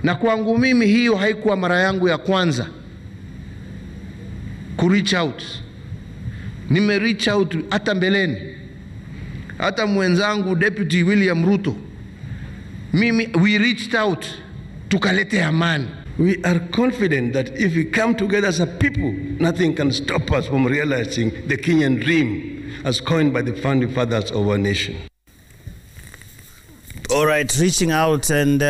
Na kwangu mimi hiyo haikuwa mara yangu ya kwanza ku reach out. Nime reach out hata mbeleni. Hata mwenzangu Deputy William Ruto, we reached out tukalete amani. We are confident that if we come together as a people, nothing can stop us from realizing the Kenyan dream as coined by the founding fathers of our nation. All right, reaching out, and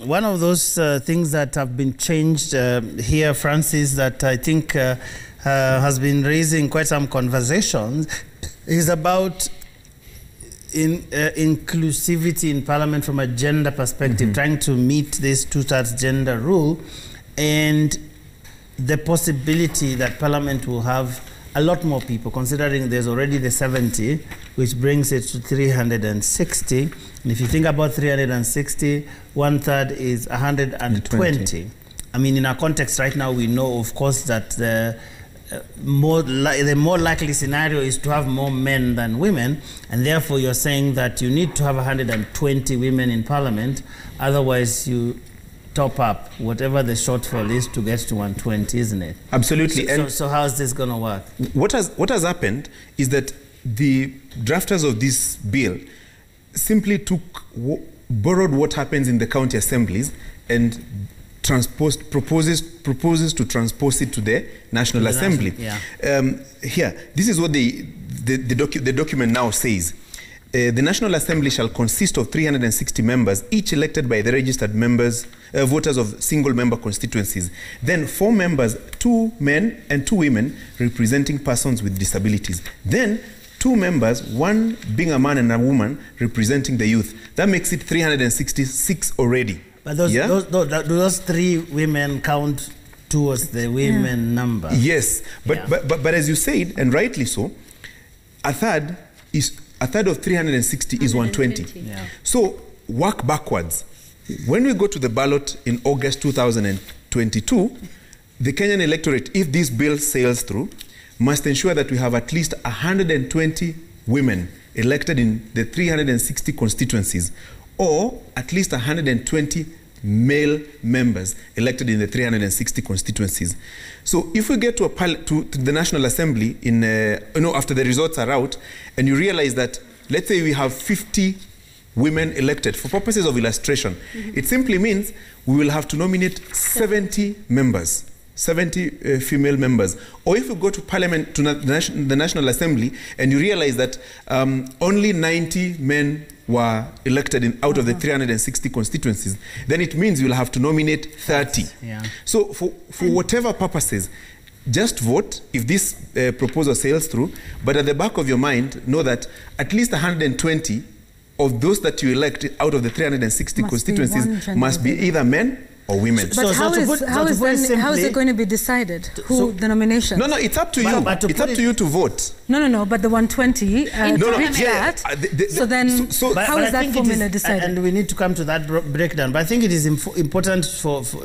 one of those things that have been changed here, Francis, that I think has been raising quite some conversations is about inclusivity in Parliament from a gender perspective, trying to meet this 2/3 gender rule, and the possibility that Parliament will have a lot more people, considering there's already the 70, which brings it to 360. And if you think about 360, 1/3 is 120. I mean, in our context right now, we know, of course, that the more likely scenario is to have more men than women, and therefore you're saying that you need to have 120 women in Parliament, otherwise you top up whatever the shortfall is to get to 120, isn't it? Absolutely. So how is this going to work? What has happened is that the drafters of this bill simply borrowed what happens in the county assemblies and proposes to transpose it to the National Assembly. Here, this is what the document now says. The National Assembly shall consist of 360 members, each elected by the registered voters of single-member constituencies. Then 4 members, 2 men and 2 women, representing persons with disabilities. Then 2 members, 1 being a man and a woman, representing the youth. That makes it 366 already. But those 3 women count towards the women number. Yes, but as you said, and rightly so, a third of 360 is 120. So work backwards. When we go to the ballot in August 2022, the Kenyan electorate, if this bill sails through, must ensure that we have at least 120 women elected in the 360 constituencies, or at least 120 male members elected in the 360 constituencies. So if we get to the National Assembly after the results are out, and you realize that, let's say we have 50 women elected, for purposes of illustration, it simply means we will have to nominate 70 members. 70 female members. Or if you go to Parliament, to the National Assembly, and you realize that only 90 men were elected out of the 360 constituencies, then it means you'll have to nominate 30. So for whatever purposes, just vote if this proposal sails through, but at the back of your mind, know that at least 120 of those that you elect out of the 360 constituencies must be either men or women. But how is it going to be decided who the nomination? No, it's up to you. It's up to you to vote. No. But the 120 So then, how is that formula decided? And we need to come to that breakdown. But I think it is important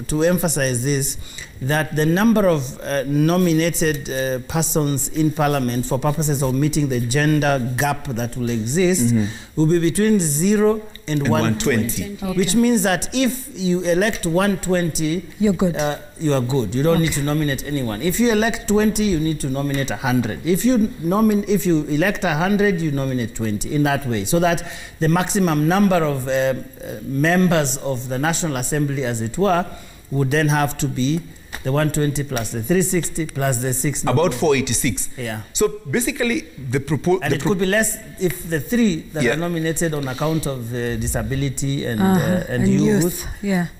to emphasize this, that the number of nominated persons in Parliament for purposes of meeting the gender gap that will exist will be between 0 and 120. Okay. Which means that if you elect 120, you're good. You are good. You don't need to nominate anyone. If you elect 20, you need to nominate 100. If you elect 100, you nominate 20, in that way, so that the maximum number of members of the National Assembly, as it were, would then have to be the 120 plus the 360 plus the 6. About 486. Yeah. So basically, it could be less if the 3 that are nominated on account of disability and youth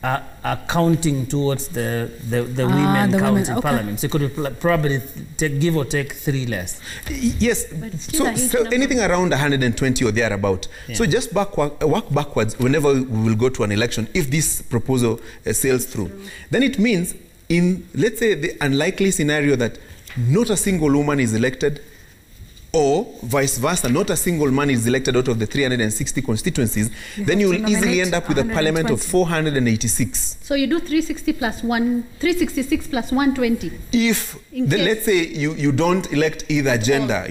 are counting towards the women count in Parliament. So it could probably give or take 3 less. Yes. So anything around 120 or thereabout. Yeah. So just work backwards whenever we will go to an election. If this proposal sails through, then it means, in, let's say, the unlikely scenario that not a single woman is elected, or vice versa, not a single man is elected out of the 360 constituencies, then you will easily end up with a parliament of 486. So you do 360 plus 366 plus 120. If, then let's say you don't elect either gender,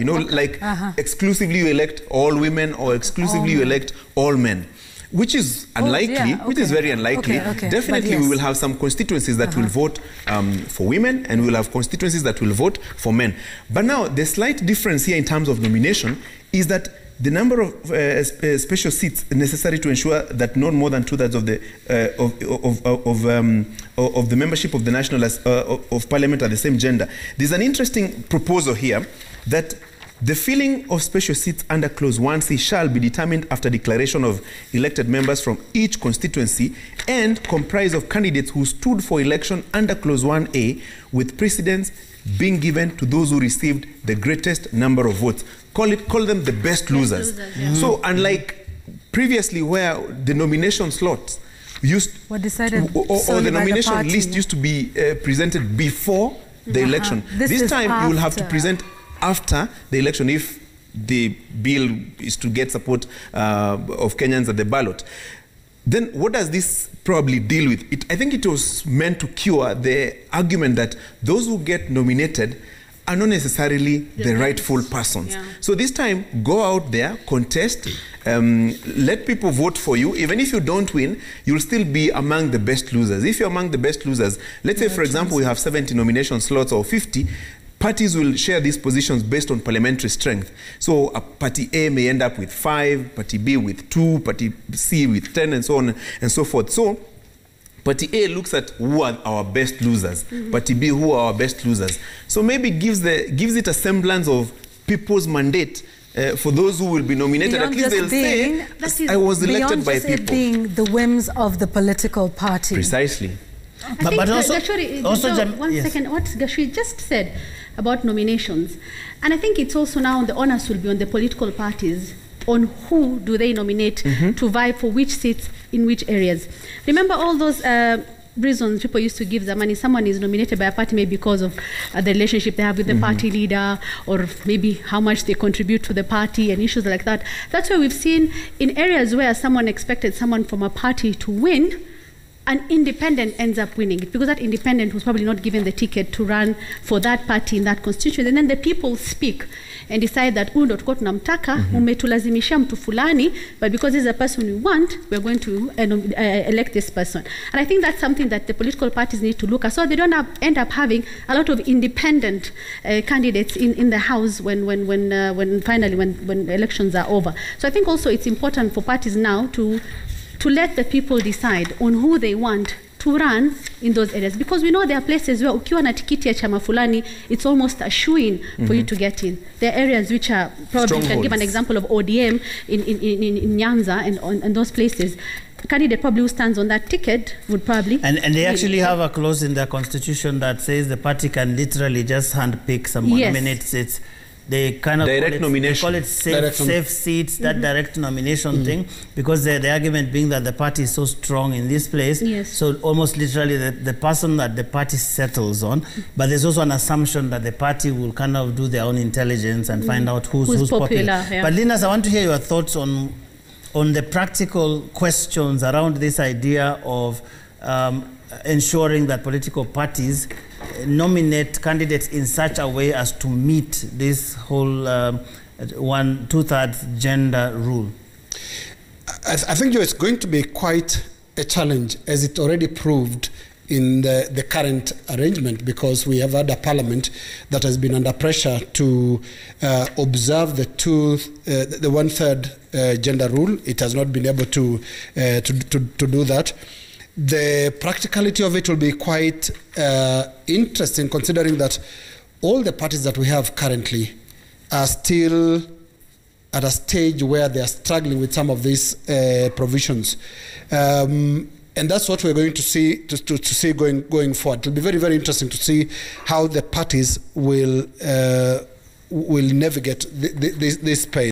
exclusively you elect all women or exclusively you elect all men. which is unlikely, which is very unlikely. Definitely we will have some constituencies that will vote for women, and we will have constituencies that will vote for men. But now the slight difference here in terms of nomination is that the number of special seats necessary to ensure that not more than 2/3 of the membership of the National of Parliament are the same gender. There's an interesting proposal here that the filling of special seats under Clause 1C shall be determined after declaration of elected members from each constituency and comprise of candidates who stood for election under Clause 1A with precedence being given to those who received the greatest number of votes. Call them the best losers. So unlike previously where the nomination slots were decided or the nomination list used to be presented before the election, this time you will have to present after the election if the bill is to get support of Kenyans at the ballot. Then what does this probably deal with? I think it was meant to cure the argument that those who get nominated are not necessarily the rightful persons. So this time, go out there, contest, let people vote for you. Even if you don't win, you'll still be among the best losers. If you're among the best losers, let's say, for example, we have 70 nomination slots or 50, parties will share these positions based on parliamentary strength. So Party A may end up with 5, Party B with 2, Party C with 10, and so on and so forth. So Party A looks at who are our best losers. Party B, who are our best losers. So maybe gives it a semblance of people's mandate for those who will be nominated. Beyond at least they'll say, I was elected by people. Beyond being the whims of the political party. Precisely. But also one second, what Gashuri just said about nominations, and I think it's also now the onus will be on the political parties on who do they nominate to vie for which seats in which areas. Remember all those reasons people used to give the money. Someone is nominated by a party maybe because of the relationship they have with the party leader, or maybe how much they contribute to the party and issues like that. That's why we've seen in areas where someone expected someone from a party to win, an independent ends up winning it because that independent was probably not given the ticket to run for that party in that constituency. And then the people speak and decide that ndo tuko tunamtaka, umetulazimishia mtu fulani, but because this is a person we want, we're going to elect this person. And I think that's something that the political parties need to look at, so they don't end up having a lot of independent candidates in the house when elections are over. So I think also it's important for parties now to let the people decide on who they want to run in those areas, because we know there are places where ukiwa na tikiti ya chama fulani, it's almost a shoo-in for you to get in. There are areas which are probably, you can give an example of ODM in Nyanza and those places. The candidate probably who stands on that ticket would probably... And they actually have a clause in their constitution that says the party can literally just handpick someone. I mean, it's they kind of direct nomination. Call it safe seats, that direct nomination thing, because the argument being that the party is so strong in this place, so almost literally the person that the party settles on, but there's also an assumption that the party will kind of do their own intelligence and find out who's popular. But Linus, I want to hear your thoughts on the practical questions around this idea of ensuring that political parties nominate candidates in such a way as to meet this whole 2/3 gender rule. I think it's going to be quite a challenge, as it already proved in the current arrangement, because we have had a parliament that has been under pressure to observe the 1/3 gender rule. It has not been able to do that. The practicality of it will be quite interesting, considering that all the parties that we have currently are still at a stage where they are struggling with some of these provisions. And that's what we're going to see going forward. It will be very, very interesting to see how the parties will navigate this space.